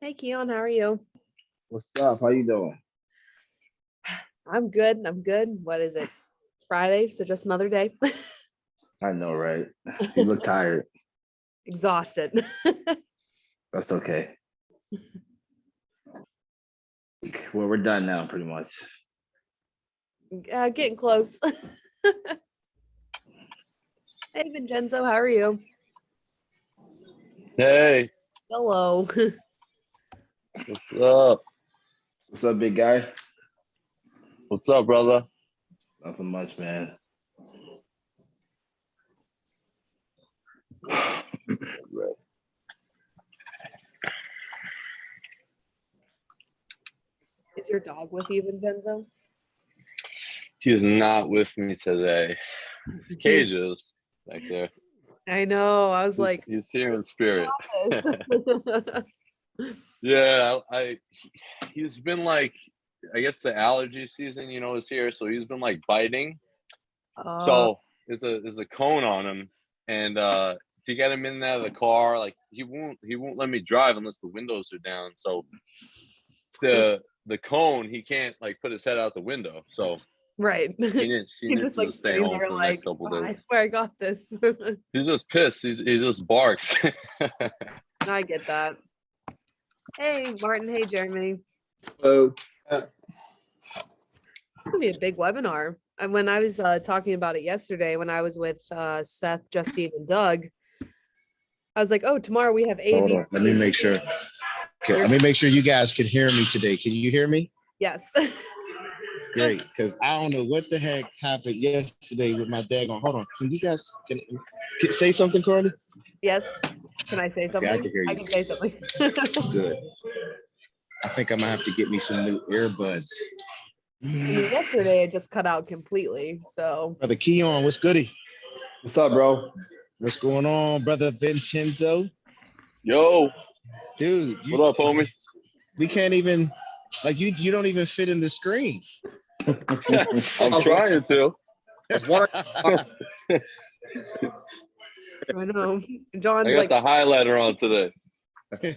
Hey, Keone, how are you? What's up? How you doing? I'm good. I'm good. What is it? Friday, so just another day. I know, right? You look tired. Exhausted. That's okay. Well, we're done now, pretty much. Getting close. Hey, Vincenzo, how are you? Hey, Hello. what's up? What's up, big guy? What's up, brother? Nothing much, man. Is your dog with you, Vincenzo? He is not with me today. His cage is back there. I know. I was like, He's here in spirit. this. Yeah, he's been like, I guess the allergy season, is here. So he's been like biting. So there's a cone on him, and to get him in and out of the car, like he won't let me drive unless the windows are down. So the cone, he can't like put his head out the window. So right. he He's needs just to like stay sitting home there for the like, next couple "Oh, of I days. swear I got this." He's just pissed. He just barks. I get that. Hey, Martin. Hey, Jeremy. Hello. It's gonna be a big webinar. And when I was talking about it yesterday, when I was with Seth, Justine, and Doug, I was like, "Oh, tomorrow we have Hold AB." on. Let me make sure. Okay, let me make sure you guys can hear me today. Can you hear me? Yes. Great, because I don't know what the heck happened yesterday with my daggone. Hold on. Can you guys can say something, Carly? Yes. Can I say something? Okay, I can hear you. I can say something. Good. I think I'm gonna have to get me some new earbuds. I mean, yesterday it just cut out completely. So Brother Keone, what's goody? What's up, bro? What's going on, brother Vincenzo? Yo, Dude, what up, homie? we can't even like you don't even fit in the screen. I'm trying to. I know I John's got like the highlighter on today. one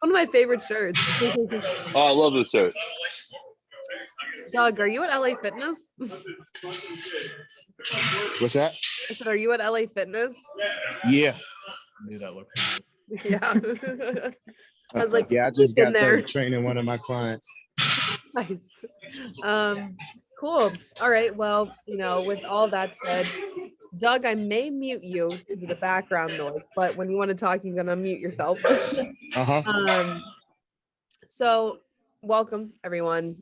of my favorite shirts. Oh, I love this shirt. Doug, are you at LA Fitness? What's that? I said, are you at LA Fitness? Yeah. Yeah. I was like, Yeah, I just in got there. done training one of my clients. Nice. Cool. All right. Well, with all that said, Doug, I may mute you because of the background noise, but when you want to talk, you're gonna mute yourself. So welcome everyone.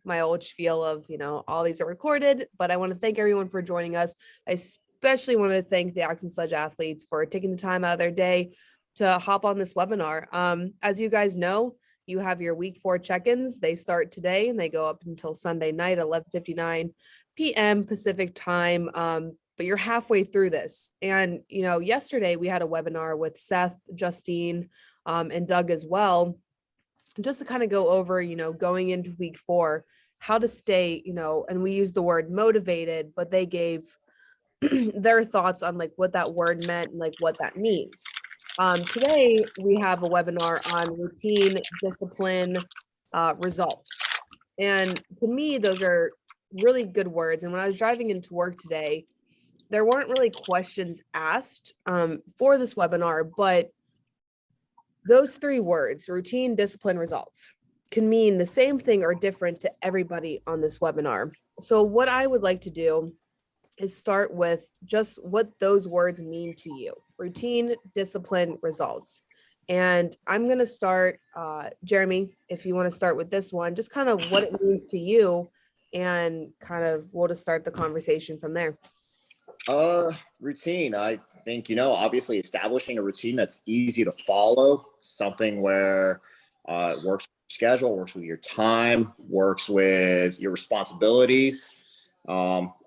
My old spiel of all these are recorded, but I want to thank everyone for joining us. I especially want to thank the Axe and Sledge athletes for taking the time out of their day to hop on this webinar. As you guys know, you have your week 4 check-ins. They start today and they go up until Sunday night, 11:59 p.m. Pacific time. But you're halfway through this. And, yesterday we had a webinar with Seth, Justine, and Doug as well, just to kind of go over, going into week 4, how to stay, and we used the word motivated, but they gave their thoughts on like what that word meant and like what that means. Today we have a webinar on routine, discipline, results. And to me, those are really good words. And when I was driving into work today, there weren't really questions asked for this webinar, but those 3 words, routine, discipline, results, can mean the same thing or different to everybody on this webinar. So what I would like to do is start with just what those words mean to you: routine, discipline, results. And I'm going to start, Jeremy, if you want to start with this one, just kind of what it means to you, and kind of we'll just start the conversation from there. Routine. I think, obviously establishing a routine that's easy to follow, something where it works with your schedule, works with your time, works with your responsibilities.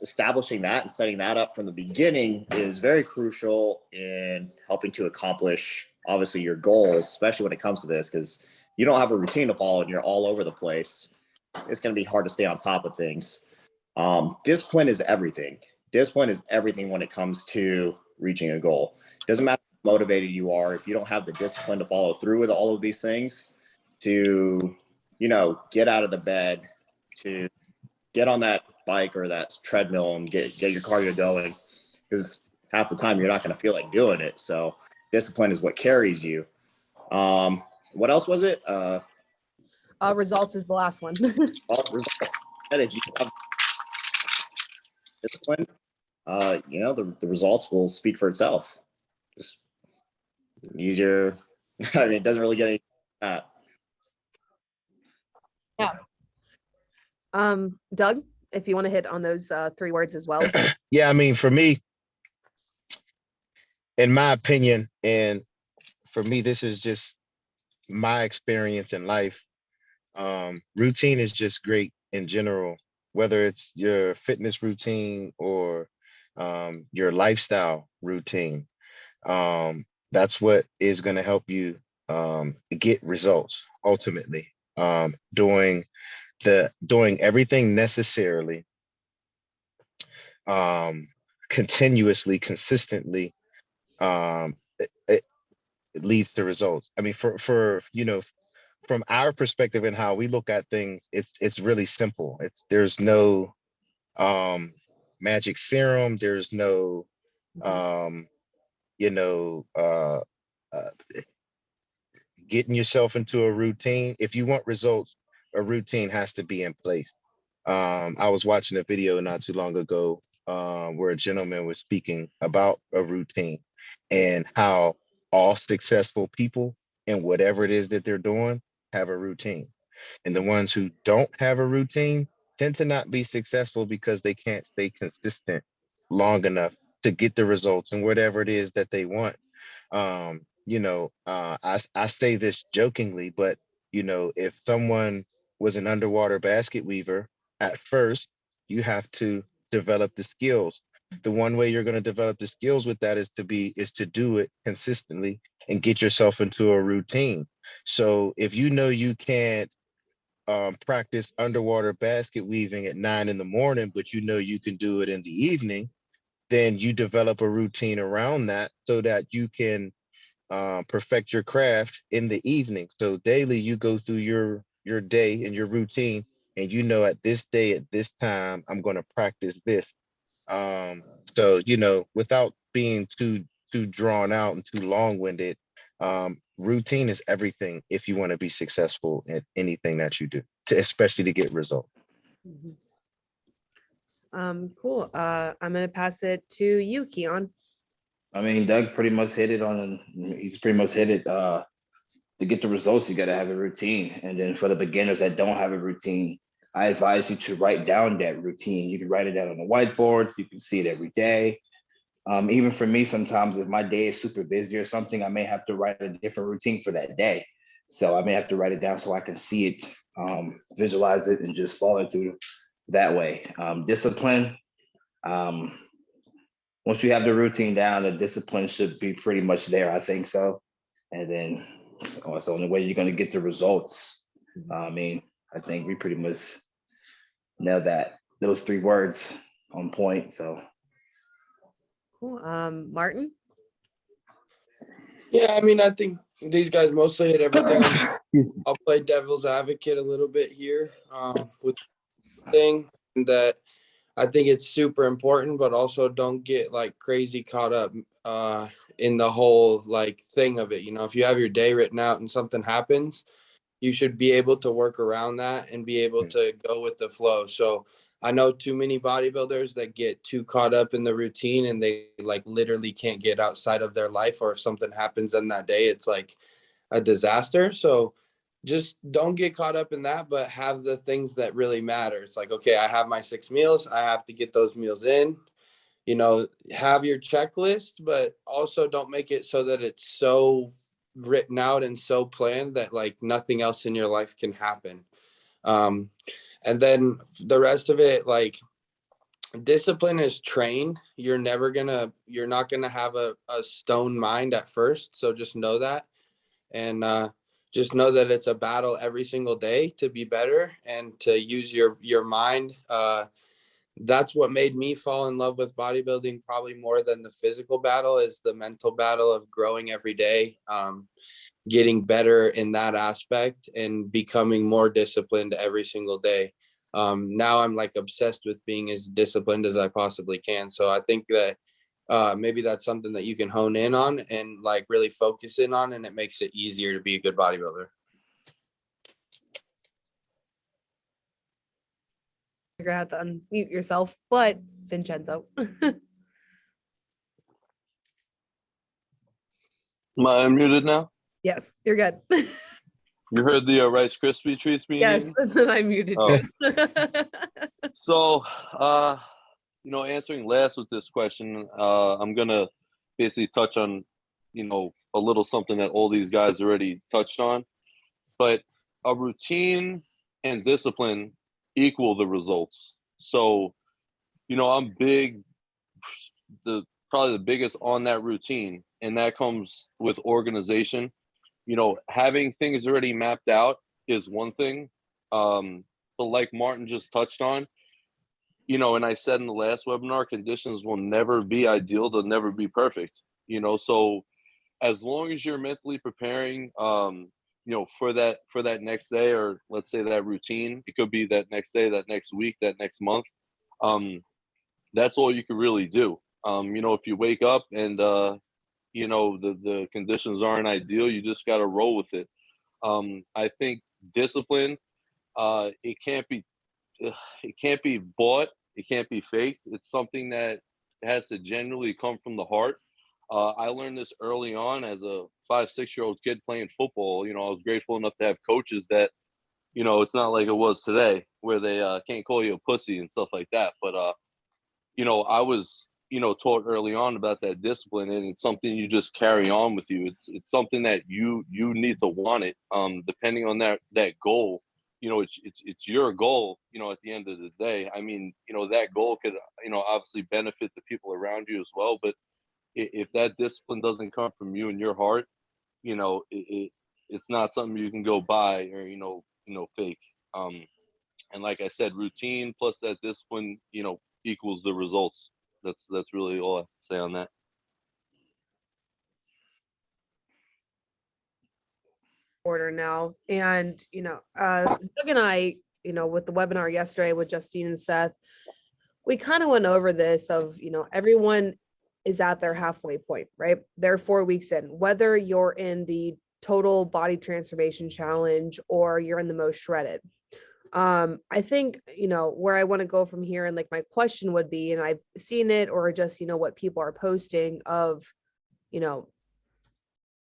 Establishing that and setting that up from the beginning is very crucial in helping to accomplish, obviously, your goals, especially when it comes to this, because you don't have a routine to follow and you're all over the place. It's going to be hard to stay on top of things. Discipline is everything. Discipline is everything when it comes to reaching a goal. It doesn't matter motivated you are, if you don't have the discipline to follow through with all of these things, to, get out of the bed, to get on that bike or that treadmill and get your cardio going, because half the time you're not going to feel like doing it. So discipline is what carries you. What else was it? Results is the last one. Results. And if you have discipline, the results will speak for itself. Just easier. I mean, it doesn't really get any. Doug, if you want to hit on those 3 words as well. Yeah, I mean, for me, in my opinion, and for me, this is just my experience in life. Routine is just great in general, whether it's your fitness routine or your lifestyle routine. That's what is going to help you get results ultimately. Doing everything necessarily, continuously, consistently, it leads to results. I mean, for from our perspective and how we look at things, it's really simple. There's no magic serum. There's no you know getting yourself into a routine. If you want results, a routine has to be in place. I was watching a video not too long ago where a gentleman was speaking about a routine and how all successful people in whatever it is that they're doing have a routine. And the ones who don't have a routine tend to not be successful because they can't stay consistent long enough to get the results and whatever it is that they want. I say this jokingly, but if someone was an underwater basket weaver, at first you have to develop the skills. The one way you're going to develop the skills with that is to do it consistently and get yourself into a routine. So if you can't practice underwater basket weaving at 9 a.m, but you can do it in the evening, then you develop a routine around that so that you can perfect your craft in the evening. So daily you go through your day and your routine, and at this day at this time I'm going to practice this. So without being too drawn out and too long-winded, routine is everything if you want to be successful at anything that you do, especially to get results. Cool. I'm gonna pass it to you, Keone. I mean, Doug pretty much hit it on. He's pretty much hit it. To get the results, you got to have a routine. And then for the beginners that don't have a routine, I advise you to write down that routine. You can write it down on the whiteboard. You can see it every day. Even for me, sometimes if my day is super busy or something, I may have to write a different routine for that day. So I may have to write it down so I can see it, visualize it, and just follow through that way. Discipline. Once you have the routine down, the discipline should be pretty much there. I think so. And then that's the only way you're going to get the results. I mean, I think we pretty much nailed those 3 words on point. So Cool. Martin. Yeah, I mean, I think these guys mostly hit everything. I'll play devil's advocate a little bit here with the thing that I think it's super important, but also don't get like crazy caught up in the whole like thing of it. If you have your day written out and something happens, you should be able to work around that and be able to go with the flow. So I know too many bodybuilders that get too caught up in the routine and they like literally can't get outside of their life, or if something happens in that day, it's like a disaster. So just don't get caught up in that, but have the things that really matter. It's like, okay, I have my 6 meals. I have to get those meals in, have your checklist, but also don't make it so that it's so written out and so planned that like nothing else in your life can happen. And then the rest of it, like discipline is trained. You're not gonna have a stone mind at first. So just know that. And just know that it's a battle every single day to be better and to use your mind that's what made me fall in love with bodybuilding probably more than the physical battle, is the mental battle of growing every day, getting better in that aspect and becoming more disciplined every single day. Now I'm like obsessed with being as disciplined as I possibly can. So I think that maybe that's something that you can hone in on and like really focus in on, and it makes it easier to be a good bodybuilder. You're gonna have to unmute yourself, but Vincenzo. Am I unmuted now? Yes, you're good. You heard the Rice Krispie treats being Yes, eaten? and then I muted Oh. you. So, answering last with this question, I'm gonna basically touch on, a little something that all these guys already touched on. But a routine and discipline equal the results. So, I'm big, probably the biggest on that routine, and that comes with organization. Having things already mapped out is one thing. But like Martin just touched on, and I said in the last webinar, conditions will never be ideal. They'll never be perfect, so as long as you're mentally preparing, for that next day, or let's say that routine, it could be that next day, that next week, that next month. That's all you can really do. If you wake up and, the conditions aren't ideal, you just got to roll with it. I think discipline, it can't be bought. It can't be faked. It's something that has to genuinely come from the heart. I learned this early on as a 5-6-year-old kid playing football. I was grateful enough to have coaches that, it's not like it was today where they can't call you a pussy and stuff like that. But, I was, taught early on about that discipline, and it's something you just carry on with you. It's something that you need to want it. Depending on that goal, it's your goal, at the end of the day. I mean, that goal could, obviously benefit the people around you as well. But if that discipline doesn't come from you and your heart, it's not something you can go buy or, fake. And like I said, routine plus that discipline, equals the results. That's really all I have to say on that. Order now. And, Doug and I, with the webinar yesterday with Justine and Seth, we kind of went over this of, everyone is at their halfway point, right? They're 4 weeks in, whether you're in the total body transformation challenge or you're in the most shredded. I think, where I want to go from here, and like my question would be, and I've seen it or just, what people are posting of,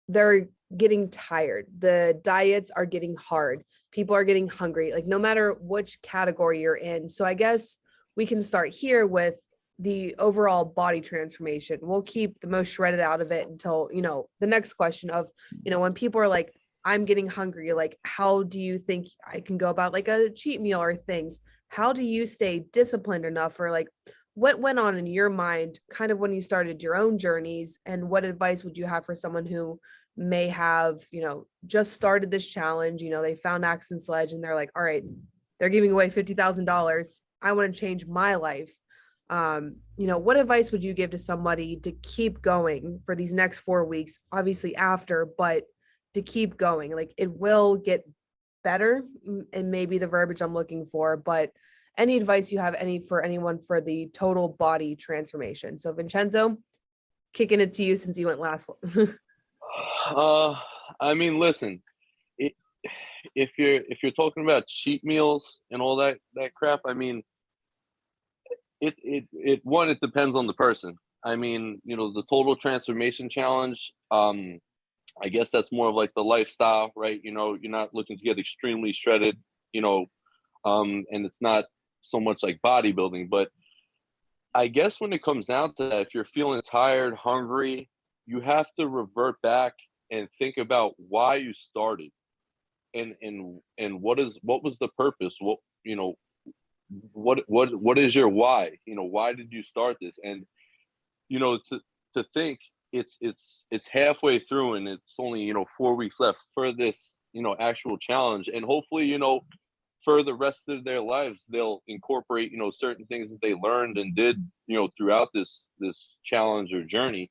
they're getting tired. The diets are getting hard. People are getting hungry, like no matter which category you're in. So I guess we can start here with the overall body transformation. We'll keep the most shredded out of it until, the next question of, when people are like, I'm getting hungry, like, how do you think I can go about like a cheat meal or things? How do you stay disciplined enough, or like, what went on in your mind kind of when you started your own journeys, and what advice would you have for someone who may have, just started this challenge, they found Axe and Sledge and they're like, all right, they're giving away $50,000. I want to change my life. What advice would you give to somebody to keep going for these next 4 weeks, obviously after, but to keep going? Like, it will get better, and maybe the verbiage I'm looking for, but any advice you have for anyone for the total body transformation? So Vincenzo, kicking it to you since you went last. I mean, listen, if you're talking about cheat meals and all that crap, I mean, it depends on the person. I mean, the total transformation challenge, I guess that's more of like the lifestyle, right? You're not looking to get extremely shredded, and it's not so much like bodybuilding. But I guess when it comes down to that, if you're feeling tired, hungry, you have to revert back and think about why you started, and what was the purpose? What is your why? Why did you start this? And to think it's halfway through and it's only 4 weeks left for this actual challenge, and hopefully for the rest of their lives, they'll incorporate, you know, certain things that they learned and did, you know, throughout this challenge or journey.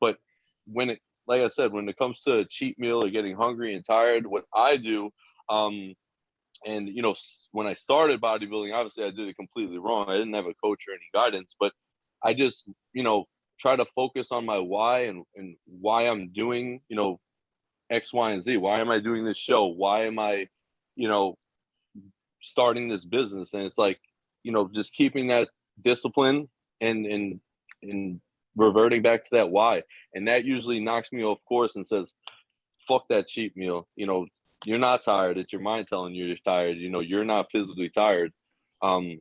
But when it, like I said, when it comes to a cheat meal or getting hungry and tired, what I do, and you know, when I started bodybuilding, obviously I did it completely wrong. I didn't have a coach or any guidance, but I just, you know, try to focus on my why and why I'm doing, you know, X, Y, and Z. Why am I doing this show? Why am I, you know, starting this business? And it's like, you know, just keeping that discipline and reverting back to that why. And that usually knocks me off course and says, fuck that cheat meal. You know, you're not tired. It's your mind telling you you're tired. You know, you're not physically tired. And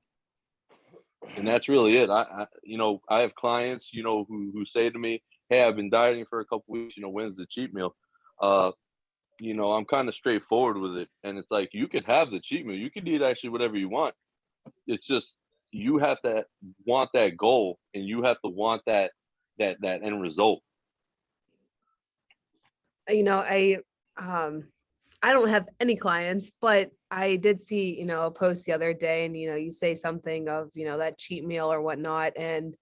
that's really it. I you know, I have clients, you know, who say to me, hey, I've been dieting for a couple weeks, you know, when's the cheat meal? You know, I'm kind of straightforward with it. And it's like, you can have the cheat meal. You can eat actually whatever you want. It's just, you have to want that goal, and you have to want that end result. You know, I don't have any clients, but I did see, you know, a post the other day, and, you know, you say something of, you know, that cheat meal or whatnot. And,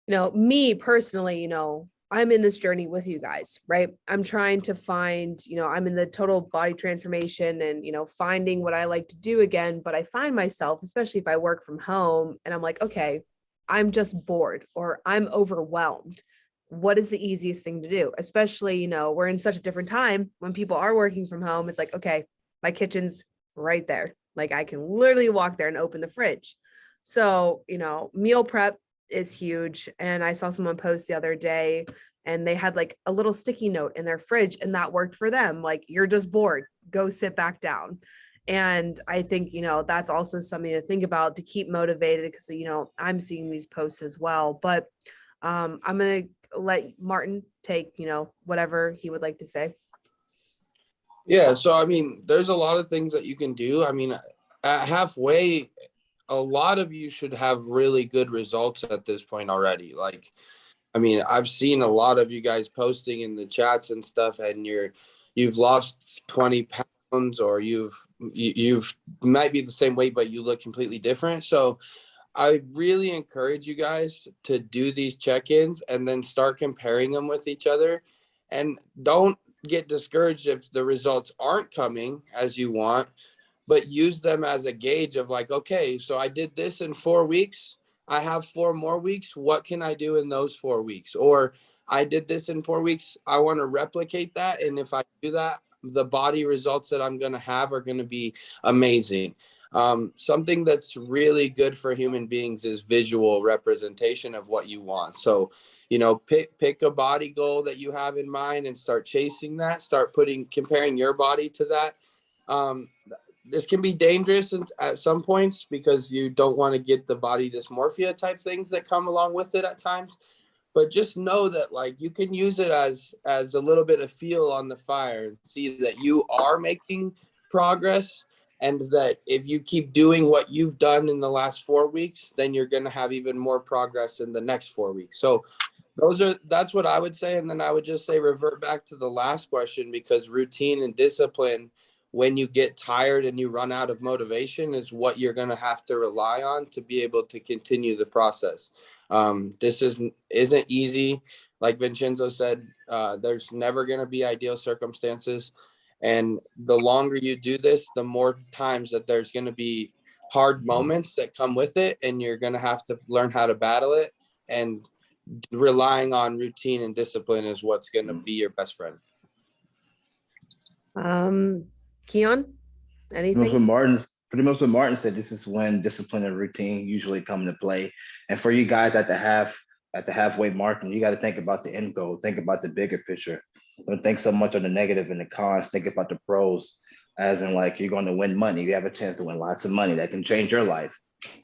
you know, me personally, you know, I'm in this journey with you guys, right? I'm trying to find, you know, I'm in the total body transformation and, you know, finding what I like to do again. But I find myself, especially if I work from home, and I'm like, okay, I'm just bored or I'm overwhelmed. What is the easiest thing to do? Especially, you know, we're in such a different time when people are working from home. It's like, okay, my kitchen's right there. Like, I can literally walk there and open the fridge. So, you know, meal prep is huge. And I saw someone post the other day, and they had like a little sticky note in their fridge, and that worked for them. Like, you're just bored, go sit back down. And I think, you know, that's also something to think about to keep motivated, because, you know, I'm seeing these posts as well. But I'm going to let Martin take, you know, whatever he would like to say. Yeah, so I mean, there's a lot of things that you can do. I mean, at halfway, a lot of you should have really good results at this point already. Like, I mean, I've seen a lot of you guys posting in the chats and stuff, and you've lost 20 pounds, or you've might be the same weight, but you look completely different. So I really encourage you guys to do these check-ins and then start comparing them with each other. And don't get discouraged if the results aren't coming as you want, but use them as a gauge of like, okay, so I did this in 4 weeks. I have 4 more weeks. What can I do in those 4 weeks? Or I did this in 4 weeks. I want to replicate that. And if I do that, the body results that I'm going to have are going to be amazing. Something that's really good for human beings is visual representation of what you want. So, you know, pick a body goal that you have in mind and start chasing that. Start comparing your body to that. This can be dangerous at some points, because you don't want to get the body dysmorphia type things that come along with it at times. But just know that, like, you can use it as a little bit of fuel on the fire, and see that you are making progress, and that if you keep doing what you've done in the last 4 weeks, then you're going to have even more progress in the next 4 weeks. So that's what I would say. And then I would just say, revert back to the last question, because routine and discipline, when you get tired and you run out of motivation, is what you're going to have to rely on to be able to continue the process. This isn't easy. Like Vincenzo said, there's never going to be ideal circumstances. And the longer you do this, the more times that there's going to be hard moments that come with it, and you're going to have to learn how to battle it. And relying on routine and discipline is what's going to be your best friend. Keone, anything? Pretty much what Martin said. This is when discipline and routine usually come into play. And for you guys at the halfway mark, you got to think about the end goal. Think about the bigger picture. Don't think so much on the negative and the cons. Think about the pros, as in, like, you're going to win money. You have a chance to win lots of money that can change your life.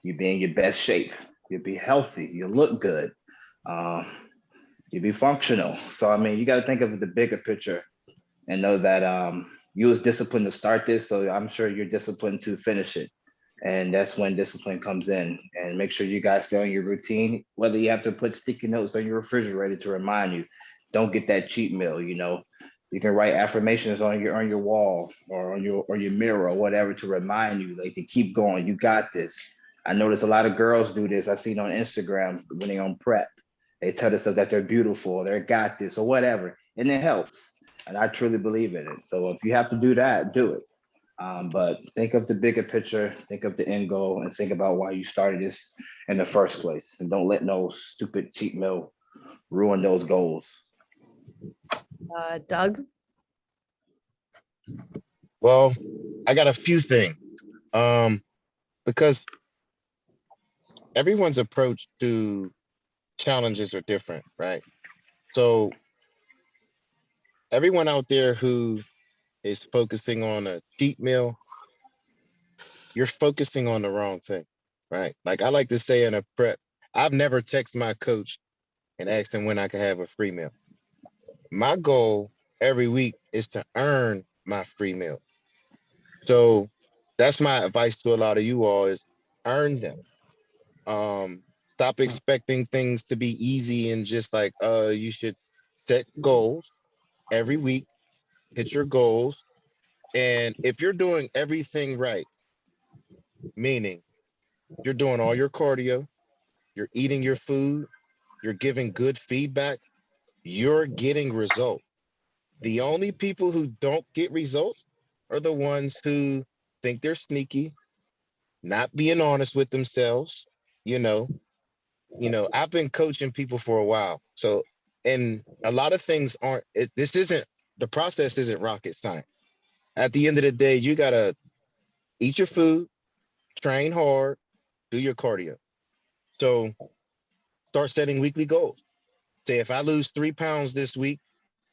You be in your best shape. You'll be healthy. You look good. You be functional. So I mean, you got to think of the bigger picture and know that you was disciplined to start this, so I'm sure you're disciplined to finish it. And that's when discipline comes in. And make sure you guys stay on your routine, whether you have to put sticky notes on your refrigerator to remind you. Don't get that cheat meal, you know. You can write affirmations on your wall or on your mirror or whatever to remind you, like, to keep going. You got this. I notice a lot of girls do this. I seen on Instagram when they on prep. They tell themselves that they're beautiful, they're got this, or whatever, and it helps. And I truly believe in it. So if you have to do that, do it. But think of the bigger picture, think of the end goal, and think about why you started this in the first place. And don't let no stupid cheat meal ruin those goals. Doug? Well, I got a few things. Because everyone's approach to challenges are different, right? So everyone out there who is focusing on a cheat meal, you're focusing on the wrong thing, right? Like I like to say in a prep, I've never texted my coach and asked him when I could have a free meal. My goal every week is to earn my free meal. So that's my advice to a lot of you all is earn them. Stop expecting things to be easy and just like, you should set goals every week, hit your goals. And if you're doing everything right, meaning you're doing all your cardio, you're eating your food, you're giving good feedback, you're getting results. The only people who don't get results are the ones who think they're sneaky, not being honest with themselves. You know, I've been coaching people for a while. So, and a lot of things aren't, this isn't, the process isn't rocket science. At the end of the day, you got to eat your food, train hard, do your cardio. So start setting weekly goals. Say, if I lose 3 pounds this week,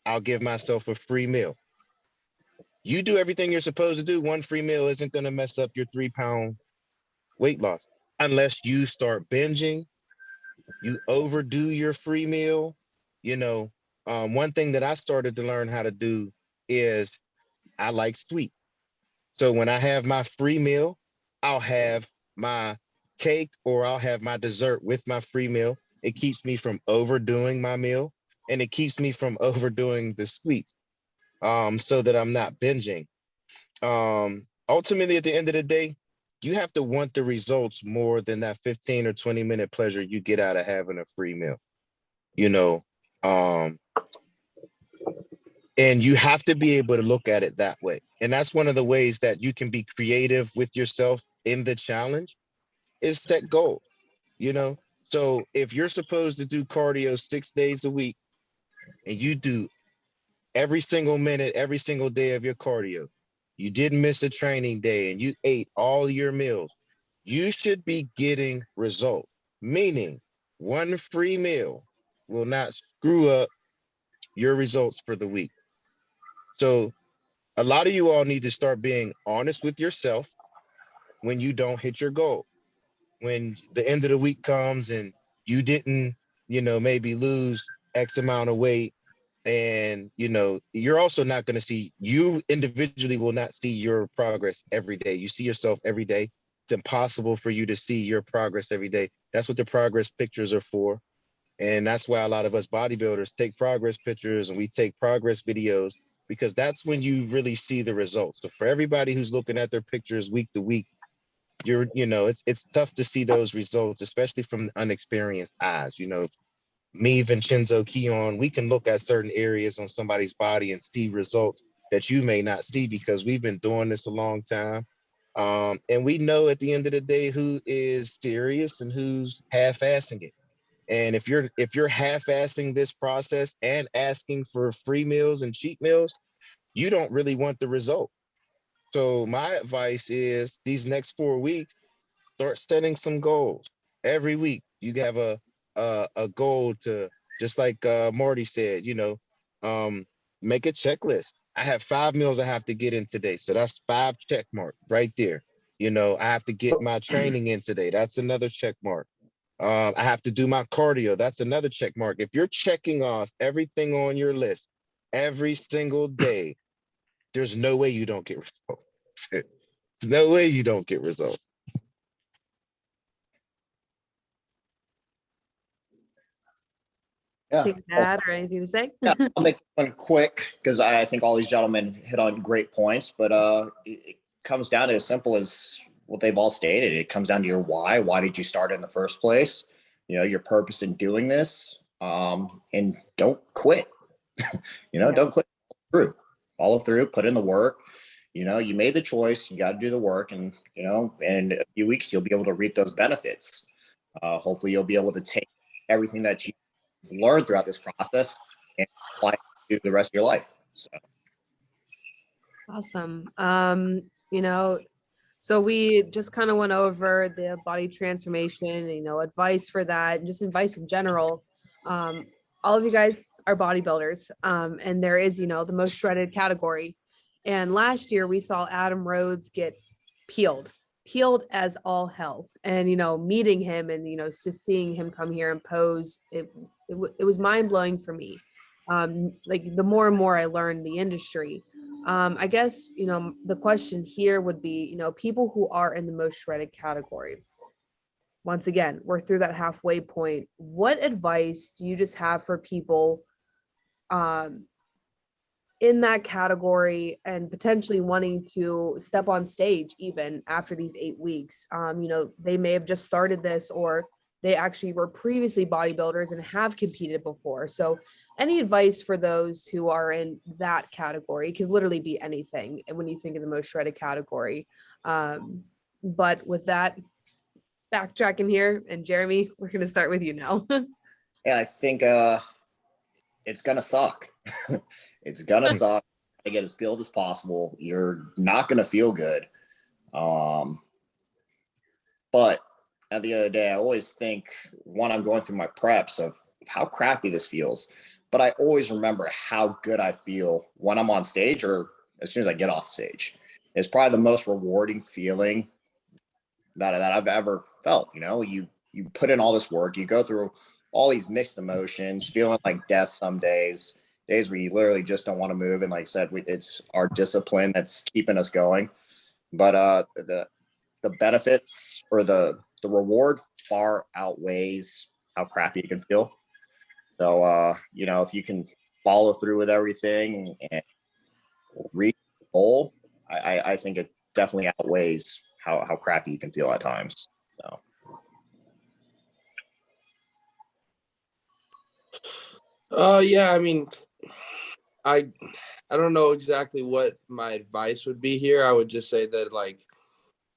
I'll give myself a free meal. You do everything you're supposed to do. One free meal isn't going to mess up your 3 pound weight loss unless you start binging, you overdo your free meal. You know, one thing that I started to learn how to do is I like sweets. So when I have my free meal, I'll have my cake or I'll have my dessert with my free meal. It keeps me from overdoing my meal and it keeps me from overdoing the sweets, so that I'm not binging. Ultimately, at the end of the day, you have to want the results more than that 15 or 20-minute pleasure you get out of having a free meal, you know. Um, and you have to be able to look at it that way. And that's one of the ways that you can be creative with yourself in the challenge is set goals, you know. So if you're supposed to do cardio 6 days a week and you do every single minute, every single day of your cardio, you didn't miss a training day and you ate all your meals, you should be getting results, meaning one free meal will not screw up your results for the week. So a lot of you all need to start being honest with yourself when you don't hit your goal. When the end of the week comes and you didn't, maybe lose X amount of weight, and you're also not going to see, you individually will not see your progress every day. You see yourself every day. It's impossible for you to see your progress every day. That's what the progress pictures are for. And that's why a lot of us bodybuilders take progress pictures and we take progress videos, because that's when you really see the results. So for everybody who's looking at their pictures week to week, it's tough to see those results, especially from unexperienced eyes. Me, Vincenzo, Keone, we can look at certain areas on somebody's body and see results that you may not see because we've been doing this a long time. And we know at the end of the day who is serious and who's half-assing it. And if you're half-assing this process and asking for free meals and cheat meals, you don't really want the result. So my advice is these next 4 weeks, start setting some goals. Every week you have a goal to, just like Marty said, make a checklist. I have 5 meals I have to get in today. So that's 5 check mark right there. I have to get my training in today. That's another check mark. I have to do my cardio. That's another check mark. If you're checking off everything on your list every single day, there's no way you don't get results. There's no way you don't get results. Yeah. Take that or anything to say? Yeah, I'll make one quick because I think all these gentlemen hit on great points, but it comes down to as simple as what they've all stated. It comes down to your why. Why did you start in the first place? Your purpose in doing this, and don't quit. Yeah. Don't quit. Follow through, put in the work. You made the choice. You got to do the work, and in a few weeks you'll be able to reap those benefits. Hopefully, you'll be able to take everything that you've learned throughout this process and apply it to the rest of your life. So, Awesome. So we just kind of went over the body transformation, advice for that, and just advice in general. All of you guys are bodybuilders, and there is, the most shredded category. And last year we saw Adam Rhodes get peeled, peeled as all hell. And, meeting him and, just seeing him come here and pose, it was mind blowing for me. Like the more and more I learned the industry, I guess, the question here would be, people who are in the most shredded category. Once again, we're through that halfway point. What advice do you just have for people in that category and potentially wanting to step on stage even after these 8 weeks? They may have just started this, or they actually were previously bodybuilders and have competed before. So any advice for those who are in that category? It could literally be anything when you think of the most shredded category. But with that, backtracking here, and Jeremy, we're going to start with you now. yeah, I think it's gonna suck. It's gonna suck to get as peeled as possible. You're not gonna feel good. But at the end of the day, I always think when I'm going through my preps of how crappy this feels, but I always remember how good I feel when I'm on stage or as soon as I get off stage. It's probably the most rewarding feeling that I've ever felt. You put in all this work, you go through all these mixed emotions, feeling like death some days where you literally just don't want to move. And like I said, it's our discipline that's keeping us going. But the benefits or the reward far outweighs how crappy you can feel. So if you can follow through with everything and reach the goal, I think it definitely outweighs how crappy you can feel at times. So Yeah, I mean, I don't know exactly what my advice would be here. I would just say that, like,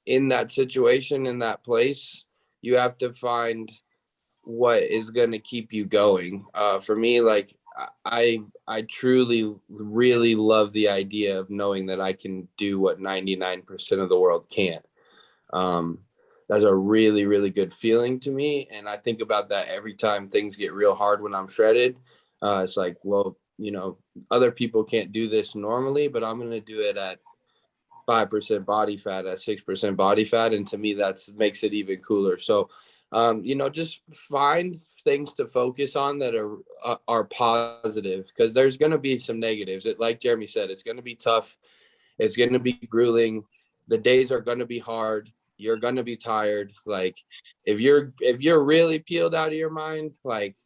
in that situation, in that place, you have to find what is going to keep you going. For me, like, I truly really love the idea of knowing that I can do what 99% of the world can't. That's a really, really good feeling to me. And I think about that every time things get real hard when I'm shredded. It's like, well, other people can't do this normally, but I'm going to do it at 5% body fat, at 6% body fat. And to me, that's makes it even cooler. So, just find things to focus on that are positive, because there's going to be some negatives. Like Jeremy said, it's going to be tough. It's going to be grueling. The days are going to be hard. You're going to be tired. Like, if you're really peeled out of your mind, like,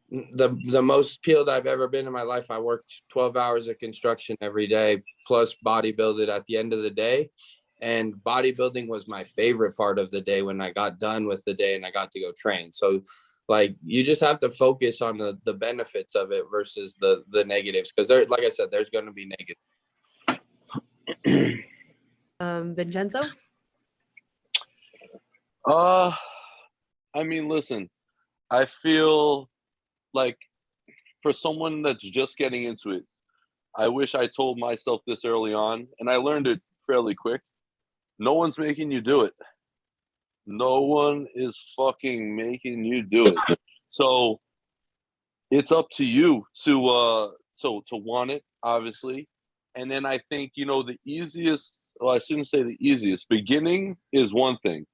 the most peeled I've ever been in my life, I worked 12 hours of construction every day, plus bodybuilded at the end of the day. And bodybuilding was my favorite part of the day when I got done with the day and I got to go train. So, like, you just have to focus on the benefits of it versus the negatives, because like I said, there's going to be negatives. Vincenzo? I mean, listen, I feel like for someone that's just getting into it, I wish I told myself this early on, and I learned it fairly quick. No one's making you do it. No one is fucking making you do it. So it's up to you to want it, obviously. And then I think, the easiest, well, I shouldn't say the easiest. Beginning is one thing.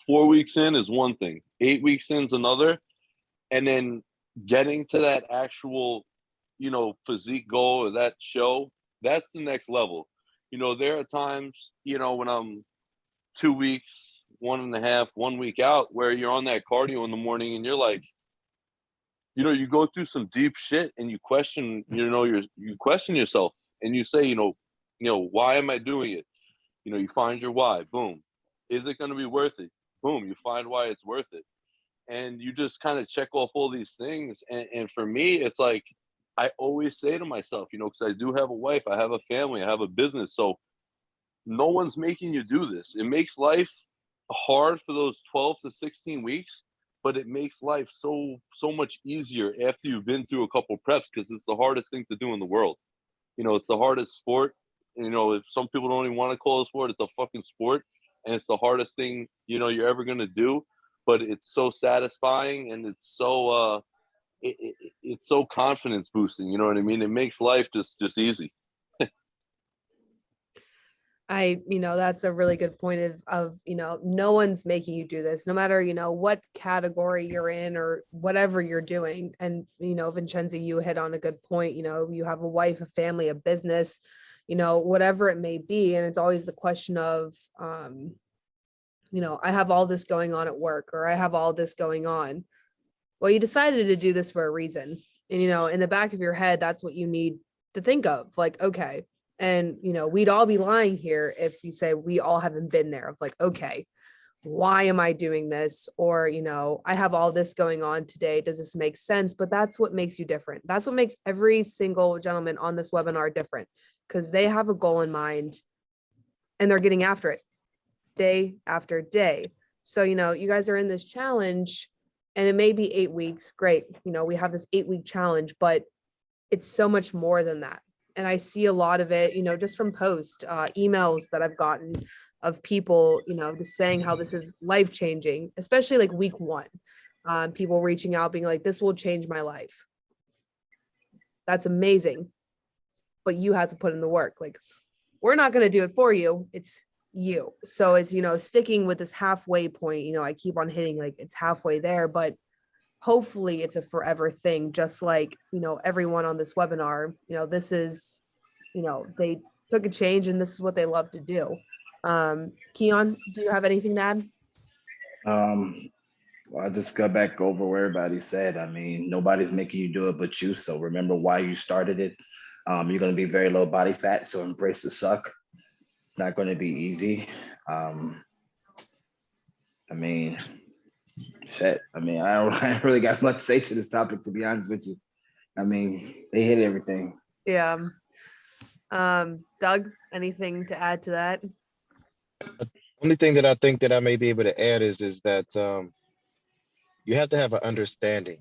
4 weeks in is one thing. 8 weeks in is another. And then getting to that actual, physique goal or that show, that's the next level. There are times, when I'm 2 weeks, 1.5, 1 week out, where you're on that cardio in the morning and you're like, you go through some deep shit and you question, you question yourself and you say, why am I doing it? You find your why. Boom. Is it going to be worth it? Boom. You find why it's worth it. And you just kind of check off all these things. And for me, it's like, I always say to myself, because I do have a wife, I have a family, I have a business. So no one's making you do this. It makes life hard for those 12 to 16 weeks, but it makes life so much easier after you've been through a couple preps, because it's the hardest thing to do in the world. It's the hardest sport. If some people don't even want to call it a sport, it's a fucking sport, and it's the hardest thing you're ever gonna do. But it's so satisfying, and it's so it's so confidence boosting. You know what I mean? It makes life just easy. That's a really good point of no one's making you do this, no matter, what category you're in or whatever you're doing. And, Vincenzo, you hit on a good point. You have a wife, a family, a business, whatever it may be. And it's always the question of, I have all this going on at work, or I have all this going on. Well, you decided to do this for a reason. And, in the back of your head, that's what you need to think of. Like, okay. And, we'd all be lying here if you say we all haven't been there of like, okay, why am I doing this? Or, I have all this going on today. Does this make sense? But that's what makes you different. That's what makes every single gentleman on this webinar different, because they have a goal in mind and they're getting after it day after day. So, you guys are in this challenge and it may be 8 weeks. Great. We have this 8-week challenge, but it's so much more than that. And I see a lot of it, just from emails that I've gotten of people, just saying how this is life-changing, especially like week 1. People reaching out being like, this will change my life. That's amazing. But you have to put in the work. Like, we're not going to do it for you. It's you. So it's, sticking with this halfway point, I keep on hitting like it's halfway there, but hopefully it's a forever thing, just like, everyone on this webinar, this is, they took a change and this is what they love to do. Keone, do you have anything to add? Well, I just got back over what everybody said. I mean, nobody's making you do it but you. So remember why you started it. You're going to be very low body fat, so embrace the suck. It's not going to be easy. I mean, shit. I mean, I don't really got much to say to this topic, to be honest with you. I mean, they hit everything. Yeah. Doug, anything to add to that? Only thing that I think that I may be able to add is that you have to have an understanding.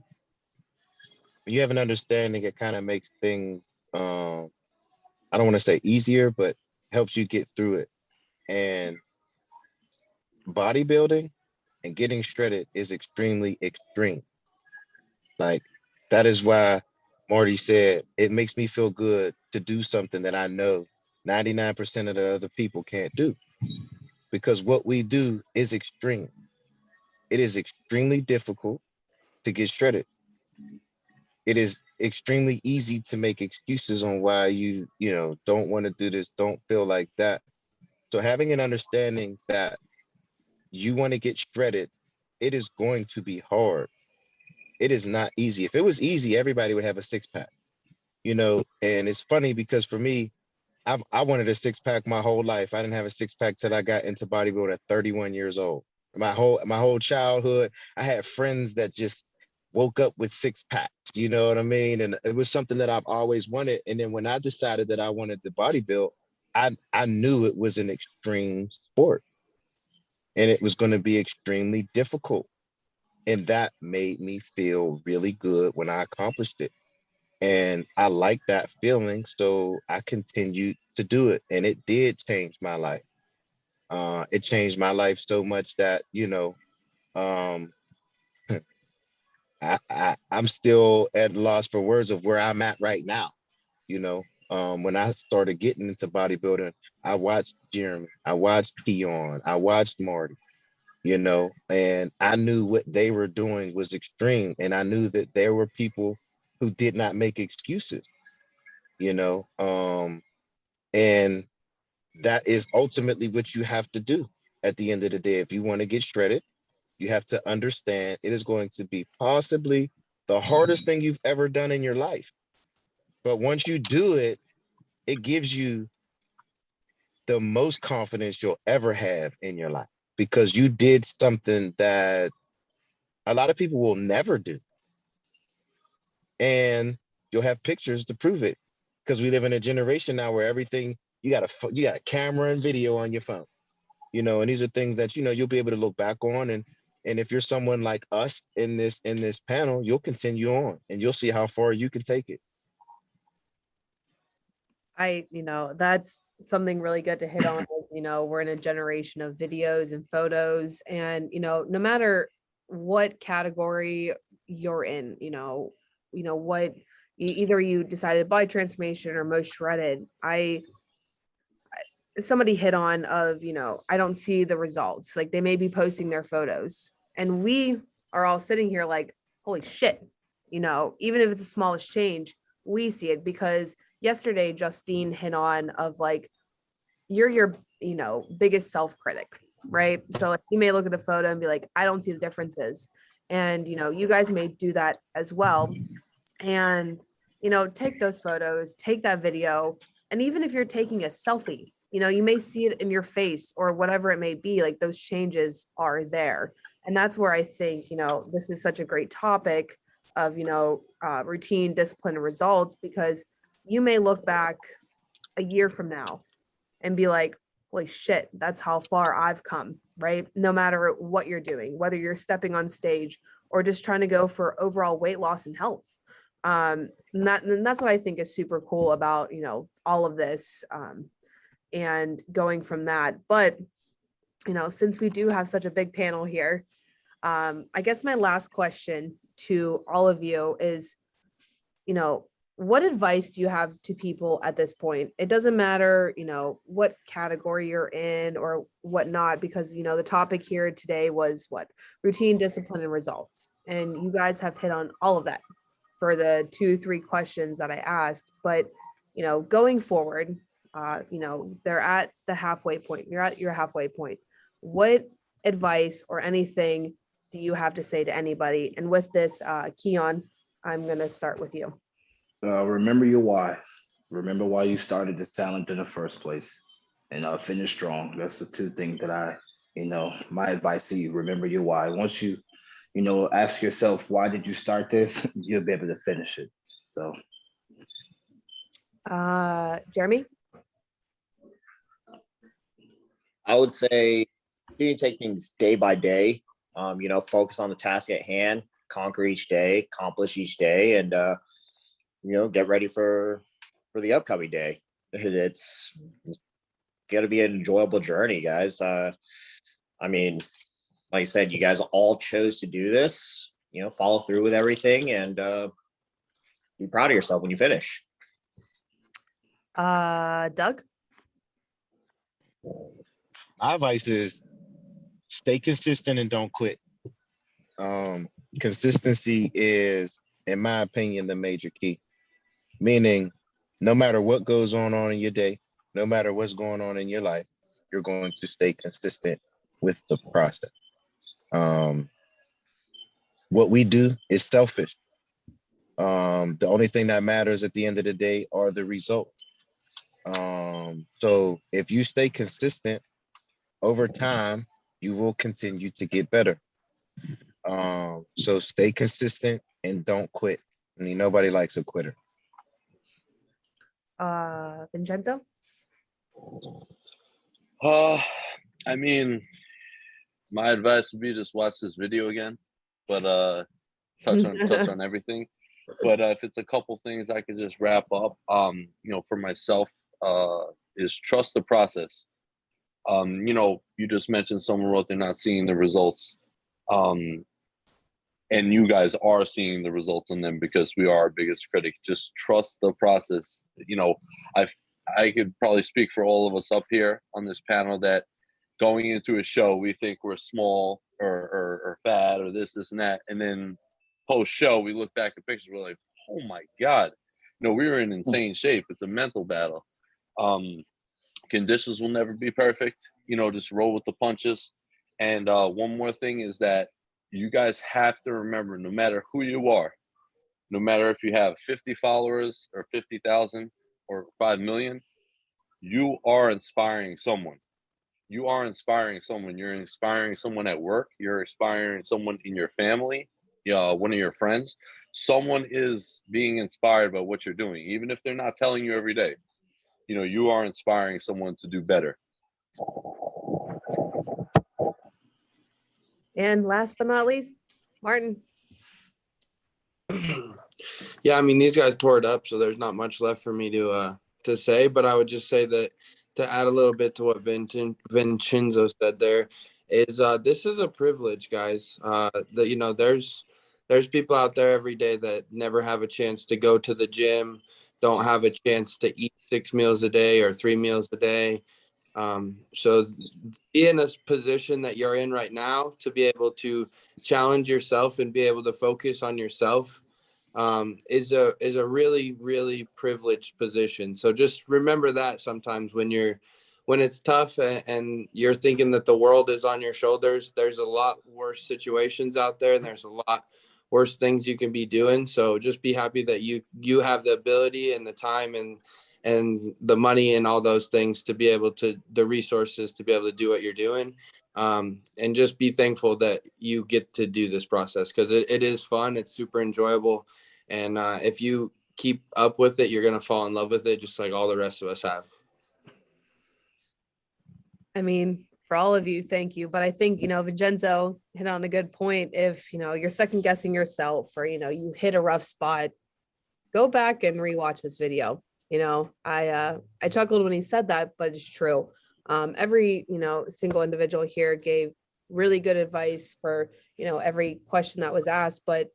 When you have an understanding, it kind of makes things, I don't want to say easier, but helps you get through it. And bodybuilding and getting shredded is extremely extreme. Like, that is why Marty said, it makes me feel good to do something that I know 99% of the other people can't do. Because what we do is extreme. It is extremely difficult to get shredded. It is extremely easy to make excuses on why you don't want to do this, don't feel like that. So having an understanding that you want to get shredded, it is going to be hard. It is not easy. If it was easy, everybody would have a 6-pack, and it's funny because for me, I wanted a 6-pack my whole life. I didn't have a 6-pack till I got into bodybuilding at 31 years old. My whole childhood, I had friends that just woke up with 6-packs, you know what I mean? And it was something that I've always wanted. And then when I decided that I wanted to bodybuild, I knew it was an extreme sport and it was going to be extremely difficult. And that made me feel really good when I accomplished it. And I like that feeling, so I continued to do it, and it did change my life. It changed my life so much that um, I'm still at a loss for words of where I'm at right now. When I started getting into bodybuilding, I watched Jeremy, I watched Keone, I watched Marty, and I knew what they were doing was extreme, and I knew that there were people who did not make excuses. And that is ultimately what you have to do at the end of the day. If you want to get shredded, you have to understand it is going to be possibly the hardest thing you've ever done in your life. But once you do it, it gives you the most confidence you'll ever have in your life because you did something that a lot of people will never do. And you'll have pictures to prove it because we live in a generation now where everything you got a camera and video on your phone, and these are things that you'll be able to look back on, and if you're someone like us in this panel, you'll continue on and you'll see how far you can take it. That's something really good to hit on is, we're in a generation of videos and photos, and, no matter what category you're in, what either you decided by transformation or most shredded, somebody hit on of, I don't see the results. Like they may be posting their photos and we are all sitting here like, holy shit, even if it's the smallest change, we see it because yesterday Justine hit on of like, you're your, biggest self-critic, right? So like you may look at a photo and be like, I don't see the differences. And, you guys may do that as well. And, take those photos, take that video. And even if you're taking a selfie, you may see it in your face or whatever it may be, like those changes are there. And that's where I think, this is such a great topic of, routine, discipline, and results, because you may look back a year from now and be like, holy shit, that's how far I've come, right? No matter what you're doing, whether you're stepping on stage or just trying to go for overall weight loss and health. And that's what I think is super cool about, all of this and going from that. But, since we do have such a big panel here, I guess my last question to all of you is, what advice do you have to people at this point? It doesn't matter, what category you're in or whatnot, because, the topic here today was routine, discipline, and results. And you guys have hit on all of that for the 2-3 questions that I asked. But, going forward, they're at the halfway point. You're at your halfway point. What advice or anything do you have to say to anybody? And with this, Keone, I'm going to start with you. Remember your why. Remember why you started this talent in the first place, and finish strong. That's the two things that my advice to you. Remember your why. Once you, ask yourself, why did you start this? You'll be able to finish it. So, Jeremy? I would say continue to take things day by day. Focus on the task at hand, conquer each day, accomplish each day, and get ready for the upcoming day. It's got to be an enjoyable journey, guys. Like I said, you guys all chose to do this. Follow through with everything and be proud of yourself when you finish. Doug? My advice is stay consistent and don't quit. Consistency is, in my opinion, the major key. Meaning, no matter what goes on in your day, no matter what's going on in your life, you're going to stay consistent with the process. What we do is selfish. The only thing that matters at the end of the day are the results. So if you stay consistent over time, you will continue to get better. So stay consistent and don't quit. Nobody likes a quitter. Vincenzo? My advice would be just watch this video again, but touch on everything. But if it's a couple things I could just wrap up, for myself, is trust the process. You just mentioned someone wrote they're not seeing the results. And you guys are seeing the results in them because we are our biggest critic. Just trust the process. I could probably speak for all of us up here on this panel that going into a show, we think we're small or fat or this and that. And then post show, we look back at pictures, we're like, oh my God, we were in insane shape. It's a mental battle. Conditions will never be perfect. Just roll with the punches. And one more thing is that you guys have to remember, no matter who you are, no matter if you have 50 followers or 50,000 or 5 million, you are inspiring someone. You are inspiring someone. You're inspiring someone at work. You're inspiring someone in your family, one of your friends. Someone is being inspired by what you're doing, even if they're not telling you every day. You are inspiring someone to do better. And last but not least, Martin. Yeah, I mean, these guys tore it up, so there's not much left for me to say. But I would just say that to add a little bit to what Vincenzo said, there is this is a privilege, guys. That there's people out there every day that never have a chance to go to the gym, don't have a chance to eat 6 meals a day or 3 meals a day. So be in a position that you're in right now to be able to challenge yourself and be able to focus on yourself is a really, really privileged position. So just remember that sometimes when it's tough and you're thinking that the world is on your shoulders, there's a lot worse situations out there, and there's a lot worse things you can be doing. So just be happy that you have the ability and the time and the money and all those things to be able to, the resources to be able to do what you're doing. And just be thankful that you get to do this process, because it is fun. It's super enjoyable. And if you keep up with it, you're going to fall in love with it, just like all the rest of us have. I mean, for all of you, thank you. But I think, Vincenzo hit on a good point. If, you're second guessing yourself, or, you hit a rough spot, go back and rewatch this video. I chuckled when he said that, but it's true. Every, single individual here gave really good advice for, every question that was asked, but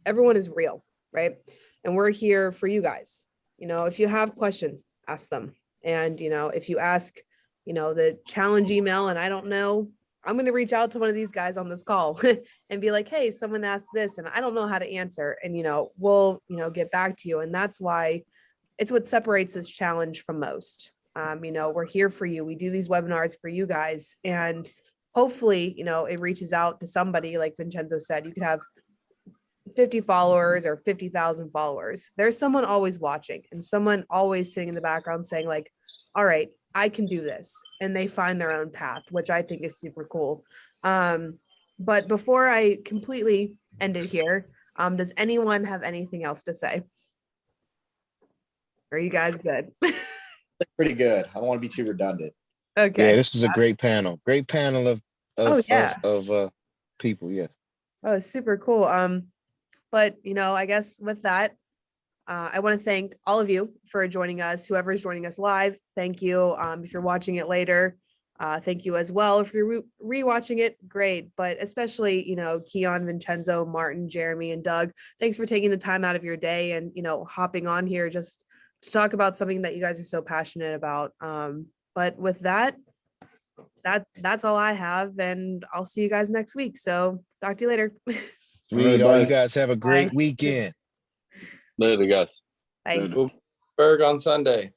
everyone is real, right? And we're here for you guys. If you have questions, ask them. And, if you ask, the challenge email and I don't know, I'm going to reach out to one of these guys on this call and be like, hey, someone asked this and I don't know how to answer. And, we'll, get back to you. And that's why it's what separates this challenge from most. We're here for you. We do these webinars for you guys. And hopefully, it reaches out to somebody, like Vincenzo said. You could have 50 followers or 50,000 followers. There's someone always watching and someone always sitting in the background saying like, all right, I can do this. And they find their own path, which I think is super cool. But before I completely end it here, does anyone have anything else to say? Are you guys good? Pretty good. I don't want to be too redundant. Okay. Yeah, this is a great panel. Great panel of people. Yeah. Oh, super cool. But I guess with that, I want to thank all of you for joining us. Whoever's joining us live, thank you. If you're watching it later, thank you as well. If you're rewatching it, great. But especially, Keone, Vincenzo, Martin, Jeremy, and Doug, thanks for taking the time out of your day and, hopping on here just to talk about something that you guys are so passionate about. But with that's all I have, and I'll see you guys next week. So talk to you later. Sweet. All right, All you bye. guys have a great Bye. weekend. Later, guys. Bye. Berg on Sunday.